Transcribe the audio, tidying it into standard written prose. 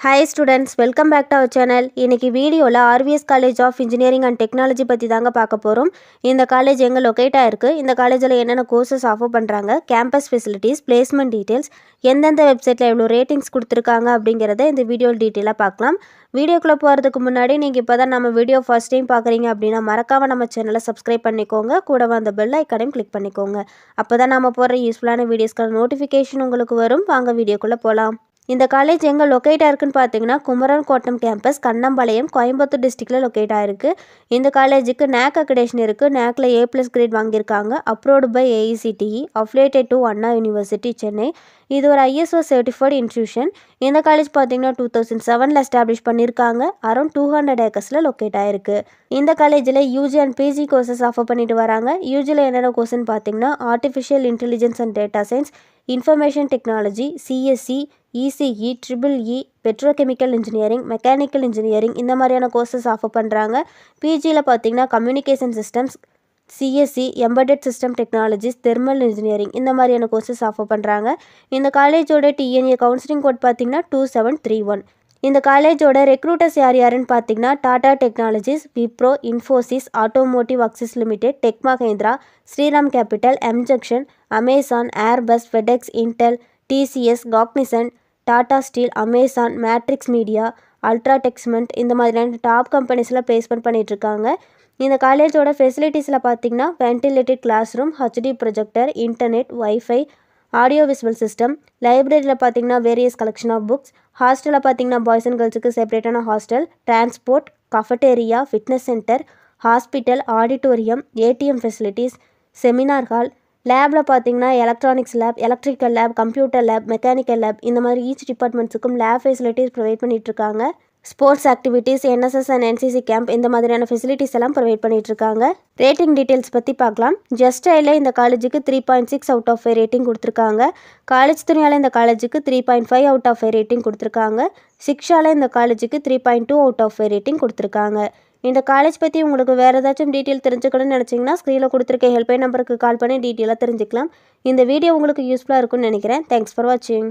Hi students, welcome back to our channel. இன்னைக்கு வீடியோல RVS College of Engineering and Technology பத்தி தாங்க பார்க்க போறோம். இந்த காலேஜ் எங்க லொகேட் ஆயிருக்கு, இந்த காலேஜ்ல என்னென்ன கோர்சஸ் ஆஃபர் பண்றாங்க, கேம்பஸ் ஃபெசிலிட்டிஸ், பிளேஸ்மென்ட் டீடைல்ஸ், எந்தெந்த வெப்சைட்ல எவ்வளவு ரேட்டிங்ஸ் கொடுத்திருக்காங்க அப்படிங்கறத இந்த வீடியோல டீடைலா பார்க்கலாம். வீடியோக்குள்ள போறதுக்கு முன்னாடி நீங்க இப்பதான் நம்ம வீடியோ ஃபர்ஸ்ட் டைம் பார்க்கறீங்க அப்படினா மறக்காம நம்ம சேனலை சப்ஸ்கிரைப் பண்ணிக்கோங்க. கூடவே அந்த பெல் ஐகானையும் கிளிக் பண்ணிக்கோங்க. அப்பதான் நாம போடுற யூஸ்ஃபுல்லான வீடியோஸ்க்கான நோட்டிஃபிகேஷன் உங்களுக்கு வரும். வாங்க வீடியோக்குள்ள போலாம். இந்த காலேஜ் எங்கே லொக்கேட் ஆயிருக்குன்னு பார்த்தீங்கன்னா குமரன் கோட்டம் கேம்பஸ் கண்ணம்பாளையம் கோயம்புத்தூர் டிஸ்ட்ரிக்டில் லொக்கேட் ஆயிருக்கு. இந்த காலேஜுக்கு NAC அக்ரிடேஷன் இருக்குது. NACல A+ கிரேட் வாங்கியிருக்காங்க. Approved by AICTE, affiliated to Anna university Chennai. இது ஒரு ISO சர்டிஃபைடு இன்ஸ்டியூஷன். இந்த காலேஜ் பார்த்தீங்கன்னா 2007 எஸ்டாப்ளிஷ் பண்ணியிருக்காங்க. அரௌண்ட் 200 ஏக்கர்ஸில் லொக்கேட் ஆயிருக்கு. இந்த காலேஜில் UG and PG courses offer பண்ணிட்டு வராங்க. யூஜியில் என்னென்ன கோர்ஸ்ன்னு பார்த்தீங்கன்னா artificial intelligence and data science, information technology, CSE, ECE, EEE, petrochemical engineering, mechanical engineering இந்த மாதிரியான கோர்சஸ் ஆஃபர் பண்ணுறாங்க. பிஜியில் பார்த்தீங்கன்னா communication systems, CSE, embedded system technologies, thermal engineering இந்த மாதிரியான கோர்சஸ் ஆஃபர் பண்ணுறாங்க. இந்த காலேஜோட TNA கவுன்சிலிங் கோட் பார்த்தீங்கன்னா 2731. இந்த காலேஜோட ரெக்ரூட்டர்ஸ் யாருன்னு பார்த்தீங்கன்னா Tata Technologies, Wipro, Infosys, Automotive Axles Limited, Tech Mahindra, Shriram Capital, mjunction, Amazon, Airbus, FedEx, Intel, TCS, Cognizant, Tata Steel, Amazon, Matrix Media, UltraTech Cement இந்த மாதிரியான டாப் கம்பெனிஸில் பிளேஸ்மெண்ட் பண்ணிகிட்ருக்காங்க. இந்த காலேஜோட ஃபெசிலிட்டிஸில் பார்த்தீங்கன்னா ventilated class room, HD projector, internet, wifi, audio visual system, லைப்ரரியில் பார்த்தீங்கன்னா வேரியஸ் கலெக்ஷன் ஆஃப் புக்ஸ், ஹாஸ்டலில் பார்த்தீங்கன்னா பாய்ஸ் அண்ட் கேர்ள்ஸுக்கு செப்பரேட்டான hostel, transport, cafeteria, fitness centre, hospital, auditorium, ATM facilities, seminar hall, லேபில் பார்த்தீங்கன்னா electronics lab, electrical lab, computer lab, mechanical lab இந்த மாதிரி ஈச் டிபார்ட்மெண்ட்ஸுக்கும் லேப் ஃபெசிலிட்டிஸ் ப்ரொவைட் பண்ணிகிட்ருக்காங்க. Sports activities, NSS and NCC camp இந்த மாதிரியான ஃபெசிலிட்டிஸ் எல்லாம் ப்ரொவைட் பண்ணிகிட்ருக்காங்க. ரேட்டிங் டீட்டெயில்ஸ் பற்றி பார்க்கலாம். ஜஸ்டைல இந்த காலேஜுக்கு 3.6 அவுட் ஆஃப் 5 ரேட்டிங் கொடுத்துருக்காங்க. காலேஜ் துணியால் இந்த காலேஜுக்கு 3.5 அவுட் ஆஃப் 5 ரேட்டிங் கொடுத்துருக்காங்க. சிக்ஷால இந்த காலேஜுக்கு 3.2 அவுட் ஆஃப் 5 ரேட்டிங் கொடுத்துருக்காங்க. இந்த காலேஜ் பற்றி உங்களுக்கு வேறு ஏதாச்சும் டீட்டெயில் தெரிஞ்சுக்கணும்னு நினச்சிங்கன்னா ஸ்க்ரீனில் கொடுத்துருக்க ஹெல்ப்லைன் நம்பருக்கு கால் பண்ணி டீட்டெயிலாக தெரிஞ்சுக்கலாம். இந்த வீடியோ உங்களுக்கு யூஸ்ஃபுல்லாக இருக்கும்னு நினைக்கிறேன். தேங்க்ஸ் ஃபார் வாட்சிங்.